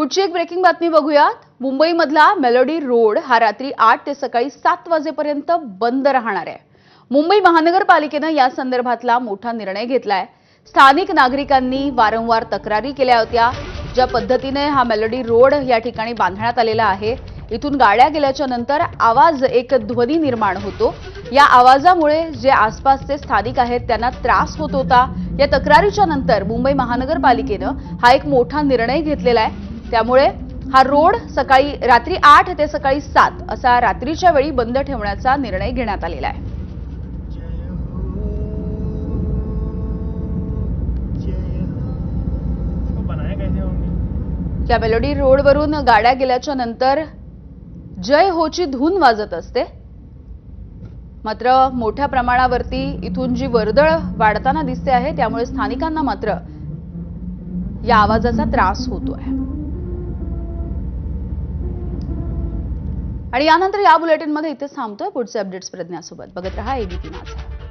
पुढची एक ब्रेकिंग बातमी बघूयात। मुंबईमधला मेलोडी रोड हा रात्री 8 ते सकाळी 7 वाजेपर्यंत बंद राहणार आहे। मुंबई महानगरपालिकेनं या संदर्भातला मोठा निर्णय घेतलाय। स्थानिक नागरिकांनी वारंवार तक्रारी केल्या होत्या। ज्या पद्धतीने हा मेलोडी रोड या ठिकाणी बांधण्यात आलेला आहे, इथून गाड्या गेल्याच्या नंतर आवाज एक ध्वनी निर्माण होतो। या आवाजामुळे जे आसपासचे स्थानिक आहेत त्यांना त्रास होत होता। या तक्रारीच्या नंतर मुंबई महानगरपालिकेनं हा एक मोठा निर्णय घेतलेला आहे। त्यामुळे हा रोड रात्री 8 ते सकाळी 7 असा रात्रीच्या वेळी बंद ठेवण्याचा निर्णय घेण्यात आलेला आहे। या मेलोडी रोडवरून गाड्या गेल्याच्या नंतर जय होची धून वाजत असते। मात्र मोठ्या प्रमाणावरती इथून जी वर्दळ वाढताना दिसते आहे, त्यामुळे स्थानिकांना मात्र या आवाजाचा त्रास होतोय। आणि यानंतर या बुलेटिनमध्ये इथेच थांबतोय। पुढचे अपडेट्स प्रज्ञासोबत बघत रहा एबीपी माझा।